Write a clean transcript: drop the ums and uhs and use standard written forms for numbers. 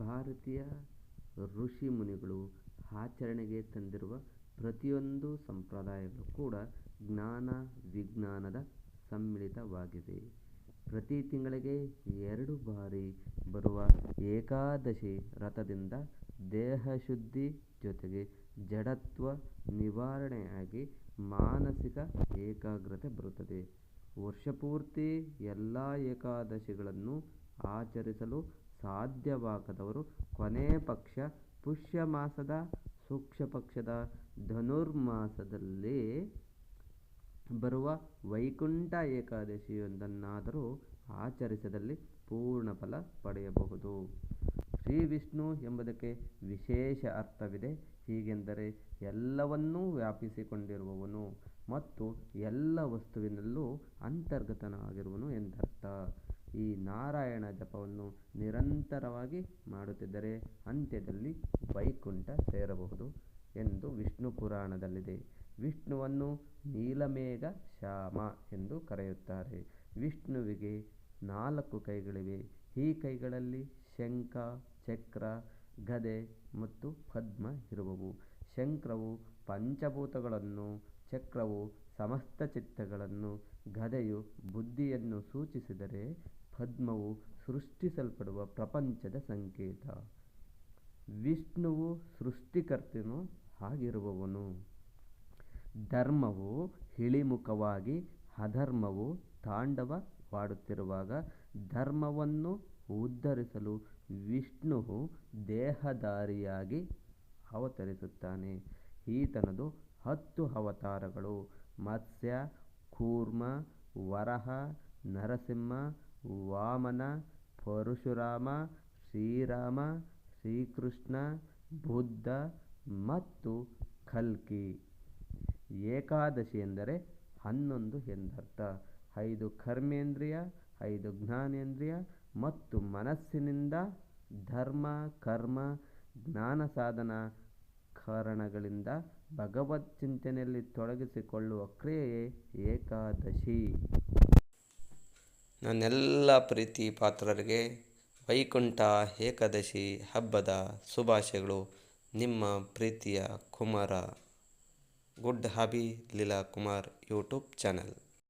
ಭಾರತೀಯ ಋಷಿ ಮುನಿಗಳು ಆಚರಣೆಗೆ ತಂದಿರುವ ಪ್ರತಿಯೊಂದು ಸಂಪ್ರದಾಯಗಳು ಕೂಡ ಜ್ಞಾನ ವಿಜ್ಞಾನದ ಸಮ್ಮಿಳಿತವಾಗಿವೆ. ಪ್ರತಿ ತಿಂಗಳಿಗೆ 2 ಬಾರಿ ಬರುವ ಏಕಾದಶಿ ವ್ರತದಿಂದ ದೇಹಶುದ್ಧಿ ಜೊತೆಗೆ ಜಡತ್ವ ನಿವಾರಣೆಯಾಗಿ ಮಾನಸಿಕ ಏಕಾಗ್ರತೆ ಬರುತ್ತದೆ. ವರ್ಷಪೂರ್ತಿ ಎಲ್ಲ ಏಕಾದಶಿಗಳನ್ನು ಆಚರಿಸಲು ಸಾಧ್ಯವಾಗದವರು ಕೊನೆ ಪಕ್ಷ ಪುಷ್ಯ ಮಾಸದ ಶುಕ್ಲ ಪಕ್ಷದ ಧನುರ್ಮಾಸದಲ್ಲಿ ಬರುವ ವೈಕುಂಠ ಏಕಾದಶಿಯೊಂದನ್ನಾದರೂ ಆಚರಿಸಿದಲ್ಲಿ ಪೂರ್ಣ ಫಲ ಪಡೆಯಬಹುದು. ಶ್ರೀ ವಿಷ್ಣು ಎಂಬುದಕ್ಕೆ ವಿಶೇಷ ಅರ್ಥವಿದೆ. ಹೀಗೆಂದರೆ ಎಲ್ಲವನ್ನೂ ವ್ಯಾಪಿಸಿಕೊಂಡಿರುವವನು ಮತ್ತು ಎಲ್ಲ ವಸ್ತುವಿನಲ್ಲೂ ಅಂತರ್ಗತನಾಗಿರುವನು ಎಂದರ್ಥ. ಈ ನಾರಾಯಣ ಜಪವನ್ನು ನಿರಂತರವಾಗಿ ಮಾಡುತ್ತಿದ್ದರೆ ಅಂತ್ಯದಲ್ಲಿ ವೈಕುಂಠ ಸೇರಬಹುದು ಎಂದು ವಿಷ್ಣು ಪುರಾಣದಲ್ಲಿದೆ. ವಿಷ್ಣುವನ್ನು ನೀಲಮೇಘ ಶ್ಯಾಮ ಎಂದು ಕರೆಯುತ್ತಾರೆ. ವಿಷ್ಣುವಿಗೆ 4 ಕೈಗಳಿವೆ. ಈ ಕೈಗಳಲ್ಲಿ ಶಂಖ, ಚಕ್ರ, ಗದೆ ಮತ್ತು ಪದ್ಮ ಇರುವವು. ಶಂಖವು ಪಂಚಭೂತಗಳನ್ನು, ಚಕ್ರವು ಸಮಸ್ತ ಚಿತ್ತಗಳನ್ನು, ಗದೆಯು ಬುದ್ಧಿಯನ್ನು ಸೂಚಿಸಿದರೆ ಪದ್ಮವು ಸೃಷ್ಟಿಸಲ್ಪಡುವ ಪ್ರಪಂಚದ ಸಂಕೇತ. ವಿಷ್ಣುವು ಸೃಷ್ಟಿಕರ್ತನೂ ಆಗಿರುವವನು. ಧರ್ಮವು ಇಳಿಮುಖವಾಗಿ ಅಧರ್ಮವು ತಾಂಡವವಾಡುತ್ತಿರುವಾಗ ಧರ್ಮವನ್ನು ಉದ್ಧರಿಸಲು ವಿಷ್ಣುವು ದೇಹಧಾರಿಯಾಗಿ ಅವತರಿಸುತ್ತಾನೆ. ಈತನದು 10 ಅವತಾರಗಳು: ಮತ್ಸ್ಯ, ಕೂರ್ಮ, ವರಾಹ, ನರಸಿಂಹ, ವಾಮನ, ಪರಶುರಾಮ, ಶ್ರೀರಾಮ, ಶ್ರೀಕೃಷ್ಣ, ಬುದ್ಧ ಮತ್ತು ಕಲ್ಕಿ. ಏಕಾದಶಿ ಎಂದರೆ 11 ಎಂದರ್ಥ. 5 ಕರ್ಮೇಂದ್ರಿಯ, 5 ಜ್ಞಾನೇಂದ್ರಿಯ ಮತ್ತು ಮನಸ್ಸಿನಿಂದ ಧರ್ಮ, ಕರ್ಮ, ಜ್ಞಾನ ಸಾಧನ ಕಾರಣಗಳಿಂದ ಭಗವತ್ ಚಿಂತನೆಯಲ್ಲಿ ತೊಡಗಿಸಿಕೊಳ್ಳುವ ಕ್ರಿಯೆಯೇ ಏಕಾದಶಿ. ನನ್ನೆಲ್ಲ ಪ್ರೀತಿ ಪಾತ್ರರಿಗೆ ವೈಕುಂಠ ಏಕಾದಶಿ ಹಬ್ಬದ ಶುಭಾಶಯಗಳು. ನಿಮ್ಮ ಪ್ರೀತಿಯ ಕುಮಾರ. ಗುಡ್ ಹ್ಯಾಬಿ ಲೀಲಾ ಕುಮಾರ್ ಯೂಟ್ಯೂಬ್ ಚಾನಲ್.